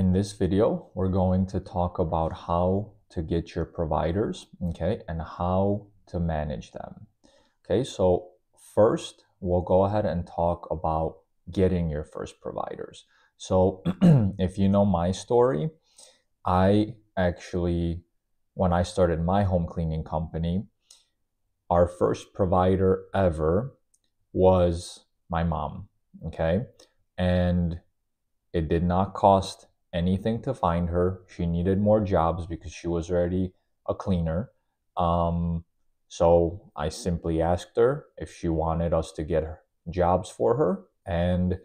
In this video, we're going to talk about how to get your providers, okay, and how to manage them. Okay, so first, we'll go ahead and talk about getting your first providers. So if you know my story, I actually, when I started my home cleaning company, our first provider ever was my mom, okay? And it did not cost anything to find her. She needed more jobs because she was already a cleaner. Um, so I simply asked her if she wanted us to get her jobs for her, and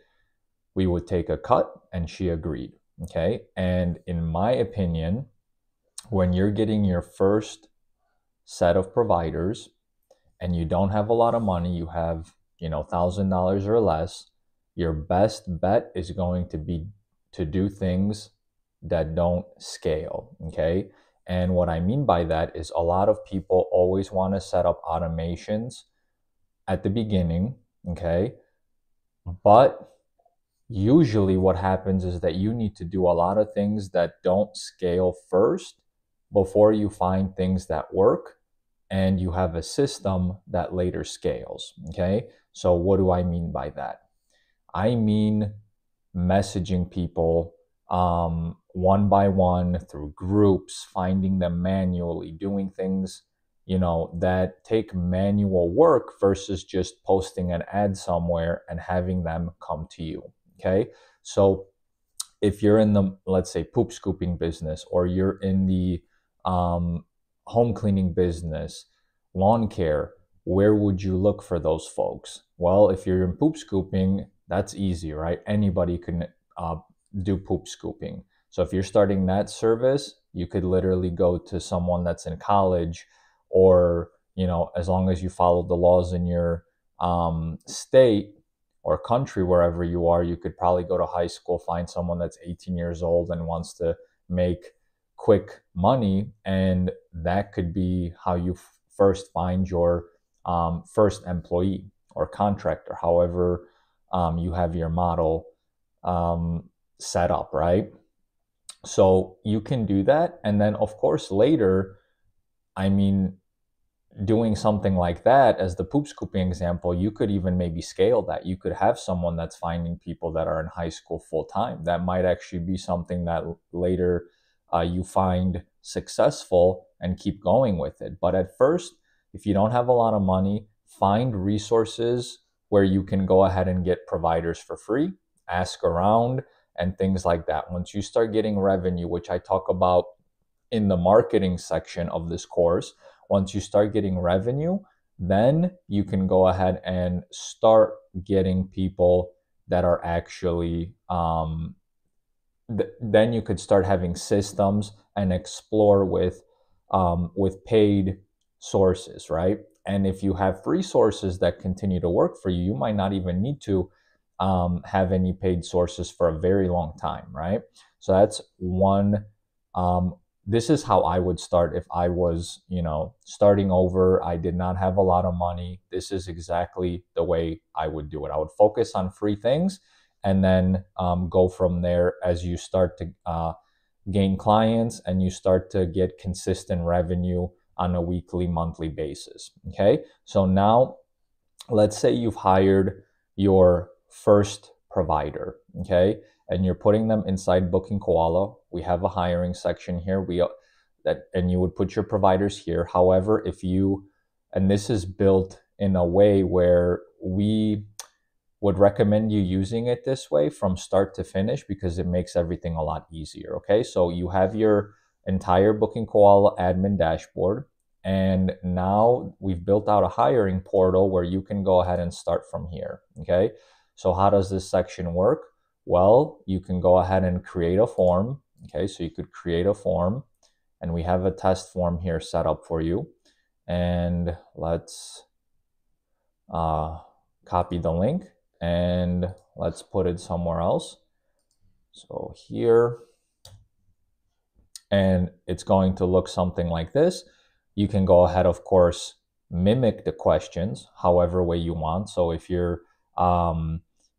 we would take a cut, and she agreed. Okay. And in my opinion, when you're getting your first set of providers and you don't have a lot of money, you have, $1,000 or less, your best bet is going to be to do things that don't scale. Okay. And what I mean by that is a lot of people always want to set up automations at the beginning. Okay. But usually what happens is that you need to do a lot of things that don't scale first before you find things that work and you have a system that later scales. Okay. So what do I mean by that? I mean messaging people one by one through groups, finding them manually, doing things, that take manual work versus just posting an ad somewhere and having them come to you. Okay. So if you're in the, let's say, poop scooping business, or you're in the home cleaning business, lawn care, where would you look for those folks? Well, if you're in poop scooping, that's easy, right? Anybody can do poop scooping. So if you're starting that service, you could literally go to someone that's in college, or, as long as you follow the laws in your state or country, wherever you are, you could probably go to high school, find someone that's 18 years old and wants to make quick money. And that could be how you first find your first employee or contractor, however you have your model set up, right? So you can do that. And then, of course, later, I mean, doing something like that, as the poop scooping example, you could even maybe scale that. You could have someone that's finding people that are in high school full time. That might actually be something that later you find successful and keep going with it. But at first, if you don't have a lot of money, find resources where you can go ahead and get providers for free, ask around, and things like that. Once you start getting revenue, which I talk about in the marketing section of this course, once you start getting revenue, then you can go ahead and start getting people that are actually, then you could start having systems and explore with paid sources, right? And if you have free sources that continue to work for you, you might not even need to have any paid sources for a very long time, right? So that's one. This is how I would start if I was, starting over. I did not have a lot of money. This is exactly the way I would do it. I would focus on free things, and then go from there as you start to gain clients and you start to get consistent revenue on a weekly, monthly basis. Okay. So now let's say you've hired your first provider. Okay. And you're putting them inside Booking Koala. We have a hiring section here. And you would put your providers here. However, and this is built in a way where we would recommend you using it this way from start to finish, because it makes everything a lot easier. Okay. So you have your entire Booking Koala admin dashboard. And now we've built out a hiring portal where you can go ahead and start from here. Okay. So how does this section work? Well, you can go ahead and create a form. Okay, so you could create a form, and we have a test form here set up for you. And let's copy the link and let's put it somewhere else. So here, and it's going to look something like this. You can go ahead, of course, mimic the questions however way you want. So if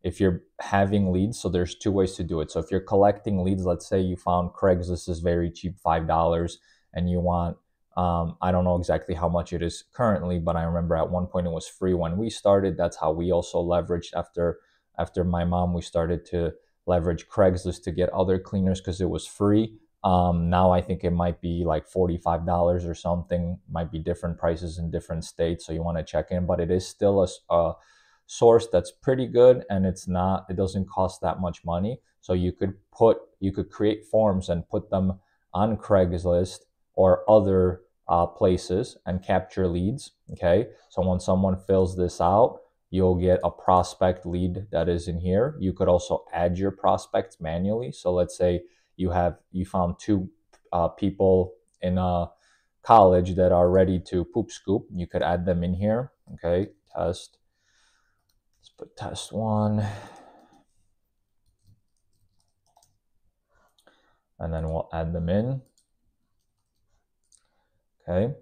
if you're having leads, so there's two ways to do it. So if you're collecting leads, let's say you found Craigslist is very cheap, $5, and you want, I don't know exactly how much it is currently, but I remember at one point it was free when we started. That's how we also leveraged after my mom, we started to leverage Craigslist to get other cleaners because it was free. Now I think it might be like $45 or something, might be different prices in different states. So you want to check in, but it is still a source that's pretty good, and it doesn't cost that much money. So you could create forms and put them on Craigslist or other places and capture leads. Okay. So when someone fills this out, you'll get a prospect lead that is in here. You could also add your prospects manually. So let's say you found two people in a college that are ready to poop scoop. You could add them in here. Okay, test. Let's put test 1. And then we'll add them in. Okay.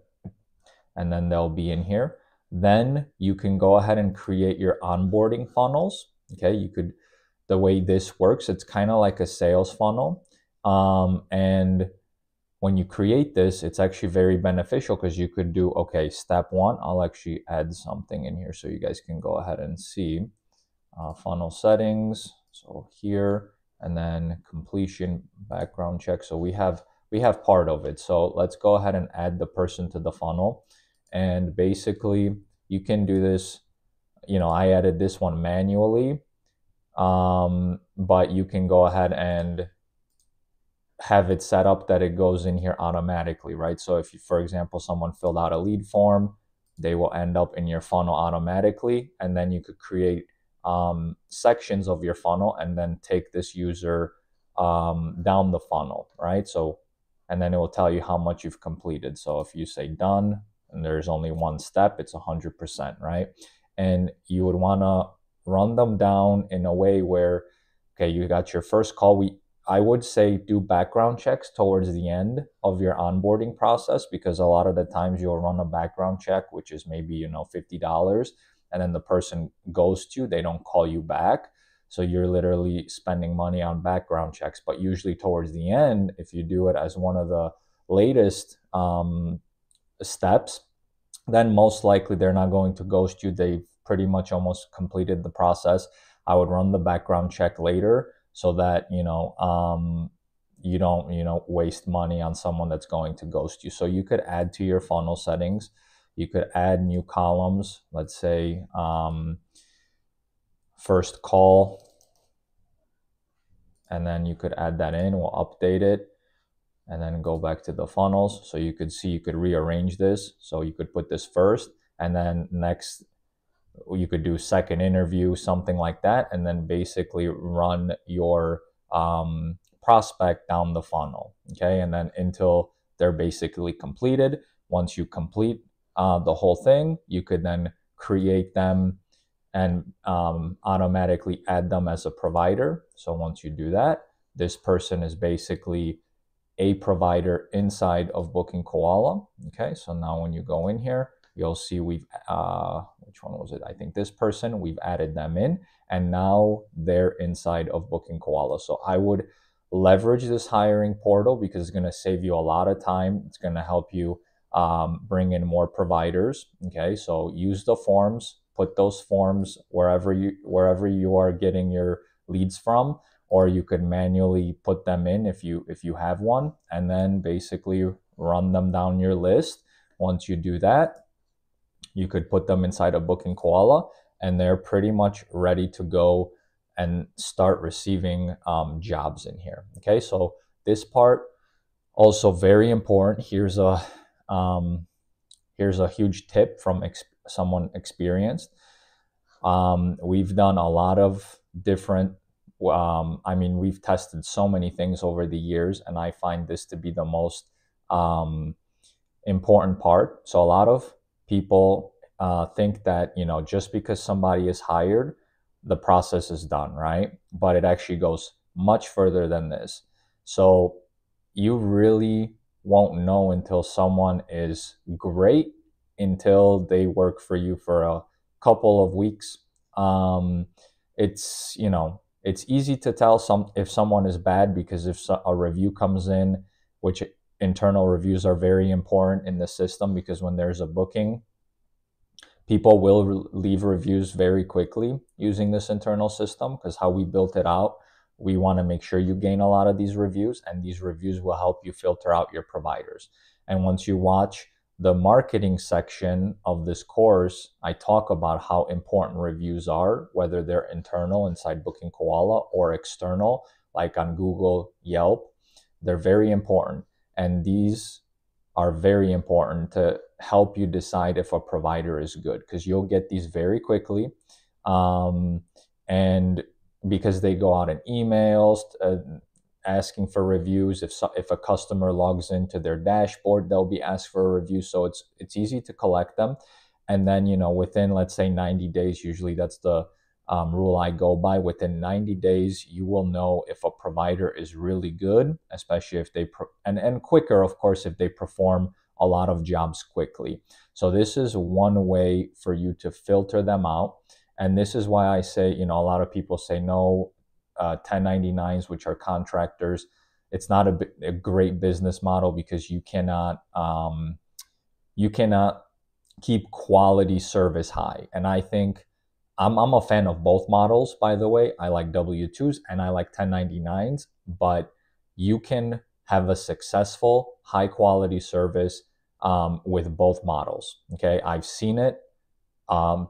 And then they'll be in here. Then you can go ahead and create your onboarding funnels. Okay, the way this works, it's kind of like a sales funnel. And when you create this, it's actually very beneficial because you could do, okay, step 1, I'll actually add something in here so you guys can go ahead and see funnel settings. So here, and then completion background check. So we have part of it. So let's go ahead and add the person to the funnel. And basically you can do this, I added this one manually, but you can go ahead and have it set up that it goes in here automatically, right? So if, for example, someone filled out a lead form, they will end up in your funnel automatically. And then you could create sections of your funnel and then take this user down the funnel, right? So, and then it will tell you how much you've completed. So if you say done, and there's only one step, it's 100%, right? And you would want to run them down in a way where, okay, you got your first call. I would say do background checks towards the end of your onboarding process, because a lot of the times you'll run a background check, which is maybe, $50, and then the person ghosts you, they don't call you back. So you're literally spending money on background checks. But usually towards the end, if you do it as one of the latest steps, then most likely they're not going to ghost you. They've pretty much almost completed the process. I would run the background check later so that, you don't, waste money on someone that's going to ghost you. So you could add to your funnel settings. You could add new columns. Let's say first call, and then you could add that in. We'll update it and then go back to the funnels. So you could see, you could rearrange this. So you could put this first, and then next you could do second interview, something like that, and then basically run your prospect down the funnel. Okay, and then until they're basically completed. Once you complete the whole thing, you could then create them and automatically add them as a provider. So once you do that, this person is basically a provider inside of Booking Koala. Okay, so now when you go in here, you'll see we've, which one was it? I think this person, we've added them in, and now they're inside of Booking Koala. So I would leverage this hiring portal because it's going to save you a lot of time. It's going to help you bring in more providers. Okay, so use the forms, put those forms wherever you are getting your leads from, or you could manually put them in if you have one, and then basically run them down your list. Once you do that, you could put them inside of Booking Koala, and they're pretty much ready to go and start receiving jobs in here. Okay, so this part also very important. Here's a huge tip from someone experienced. We've done a lot of different, we've tested so many things over the years, and I find this to be the most important part. So a lot of people think that, just because somebody is hired, the process is done, right? But it actually goes much further than this. So you really won't know until someone is great, until they work for you for a couple of weeks. it's, you know, it's easy to tell if someone is bad, because if a review comes in, which internal reviews are very important in the system, because when there's a booking, people will leave reviews very quickly using this internal system, because how we built it out, we want to make sure you gain a lot of these reviews, and these reviews will help you filter out your providers. And once you watch the marketing section of this course, I talk about how important reviews are, whether they're internal inside Booking Koala or external, like on Google, Yelp. They're very important. And these are very important to help you decide if a provider is good, because you'll get these very quickly. And because they go out in emails asking for reviews, if a customer logs into their dashboard, they'll be asked for a review. So it's easy to collect them. And then, you know, within, let's say 90 days, usually that's the rule I go by. Within 90 days, you will know if a provider is really good, especially if they, and quicker, of course, if they perform a lot of jobs quickly. So this is one way for you to filter them out. And this is why I say, you know, a lot of people say no, 1099s, which are contractors, it's not a great business model, because you cannot keep quality service high. And I think I'm a fan of both models, by the way. I like W-2s and I like 1099s, but you can have a successful, high quality service with both models. Okay, I've seen it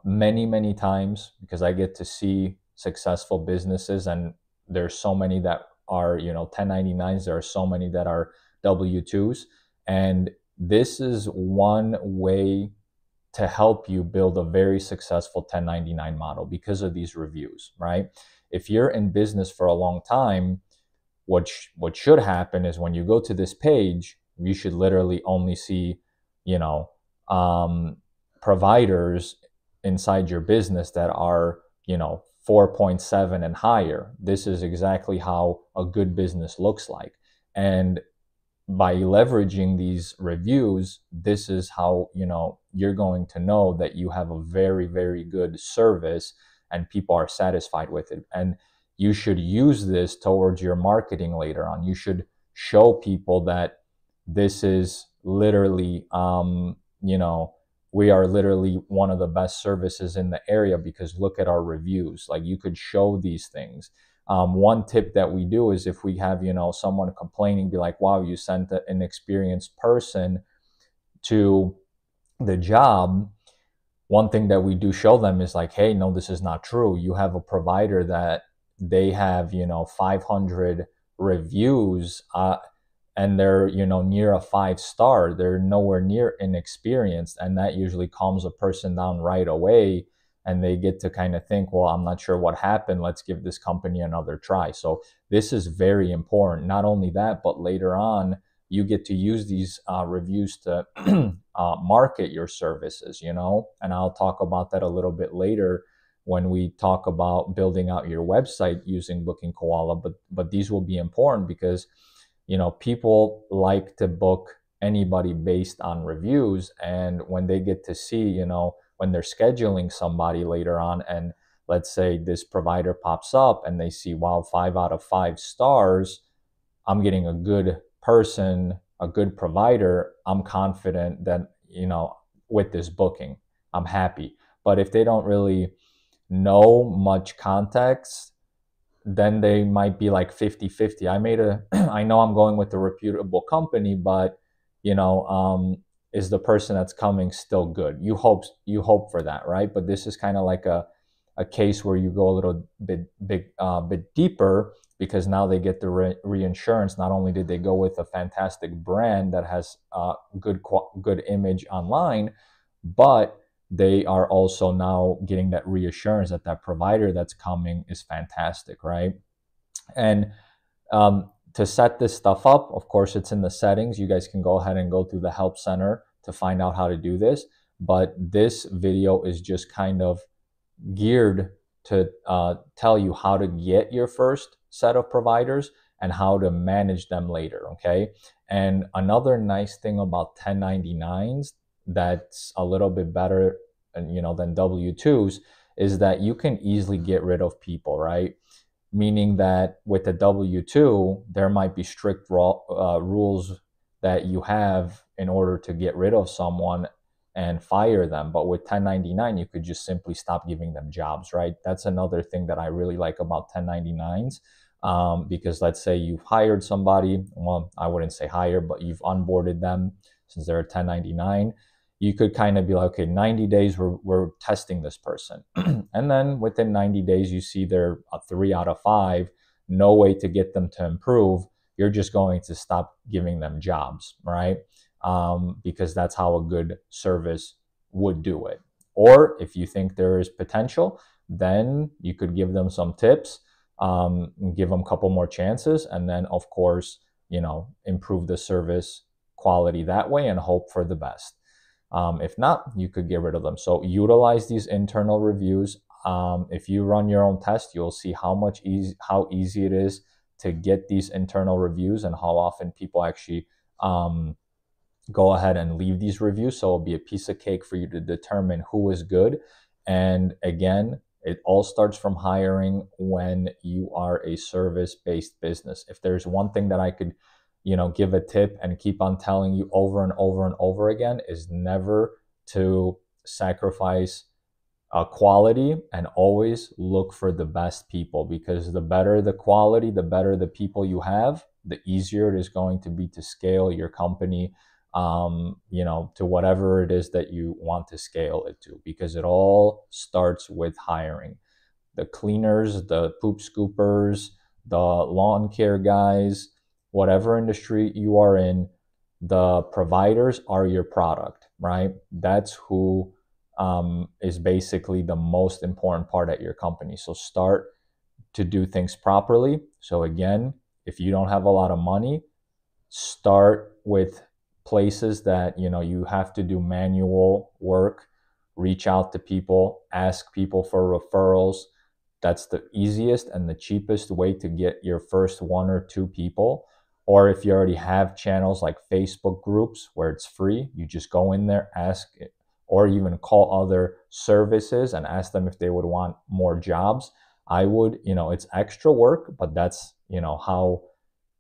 many times, because I get to see successful businesses, and there's so many that are, you know, 1099s. There are so many that are W-2s, and this is one way to help you build a very successful 1099 model because of these reviews, right? If you're in business for a long time, what should happen is when you go to this page, you should literally only see, you know, providers inside your business that are, you know, 4.7 and higher. This is exactly how a good business looks like. And by leveraging these reviews, this is how, you know, you're going to know that you have a very good service and people are satisfied with it. And you should use this towards your marketing later on. You should show people that this is literally, you know, we are literally one of the best services in the area because look at our reviews. Like, you could show these things. One tip that we do is if we have, you know, someone complaining, be like, wow, you sent an experienced person to the job. One thing that we do show them is like, hey, no, this is not true. You have a provider that they have, you know, 500 reviews, and they're, you know, near a 5-star. They're nowhere near inexperienced. And that usually calms a person down right away. And they get to kind of think, well, I'm not sure what happened. Let's give this company another try. So this is very important. Not only that, but later on, you get to use these reviews to market your services, you know, and I'll talk about that a little bit later when we talk about building out your website using Booking Koala. But these will be important because, you know, people like to book anybody based on reviews. And when they get to see, you know, when they're scheduling somebody later on, and let's say this provider pops up and they see, wow, 5 out of 5 stars, I'm getting a good person, a good provider, I'm confident that, you know, with this booking, I'm happy. But if they don't really know much context, then they might be like 50-50. I know I'm going with a reputable company, but, you know, is the person that's coming still good? You hope for that, right? But this is kind of like a case where you go a little bit deeper, because now they get the reinsurance. Not only did they go with a fantastic brand that has good image online, but they are also now getting that reassurance that that provider that's coming is fantastic, right? And to set this stuff up, of course, it's in the settings. You guys can go ahead and go through the help center to find out how to do this. But this video is just kind of geared to tell you how to get your first set of providers and how to manage them later, okay? And another nice thing about 1099s that's a little bit better, you know, than W-2s is that you can easily get rid of people, right? Meaning that with the W-2, there might be strict rules that you have in order to get rid of someone and fire them. But with 1099, you could just simply stop giving them jobs, right? That's another thing that I really like about 1099s. Because let's say you've hired somebody, well, I wouldn't say hire, but you've onboarded them since they're a 1099. You could kind of be like, okay, 90 days, we're testing this person. And then within 90 days, you see they're a 3 out of 5, no way to get them to improve. You're just going to stop giving them jobs, right? Because that's how a good service would do it. Or if you think there is potential, then you could give them some tips, give them a couple more chances, and then of course, improve the service quality that way and hope for the best. If not, you could get rid of them. So utilize these internal reviews. If you run your own test, you'll see how easy it is to get these internal reviews and how often people actually go ahead and leave these reviews. So it'll be a piece of cake for you to determine who is good. And again, it all starts from hiring when you are a service-based business. If there's one thing that I could give a tip and keep on telling you over and over and over again, is never to sacrifice quality, and always look for the best people, because the better the quality, the better the people you have, the easier it is going to be to scale your company, to whatever it is that you want to scale it to, because it all starts with hiring. The cleaners, the poop scoopers, the lawn care guys, whatever industry you are in, the providers are your product, right? That's who is basically the most important part at your company. So start to do things properly. So again, if you don't have a lot of money, start with places that you have to do manual work, reach out to people, ask people for referrals. That's the easiest and the cheapest way to get your first 1 or 2 people. Or if you already have channels like Facebook groups where it's free, you just go in there, ask it, or even call other services and ask them if they would want more jobs. I would, it's extra work, but that's, how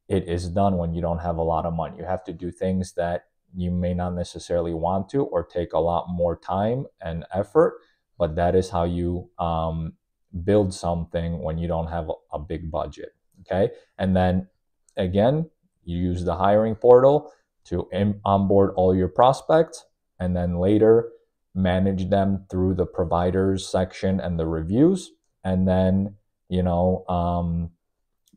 it is done when you don't have a lot of money. You have to do things that you may not necessarily want to, or take a lot more time and effort, but that is how you build something when you don't have a big budget. Okay. And then again, you use the hiring portal to onboard all your prospects, and then later manage them through the providers section and the reviews, and then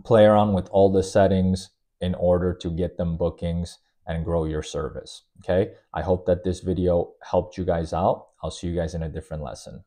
play around with all the settings in order to get them bookings and grow your service. Okay, I hope that this video helped you guys out. I'll see you guys in a different lesson.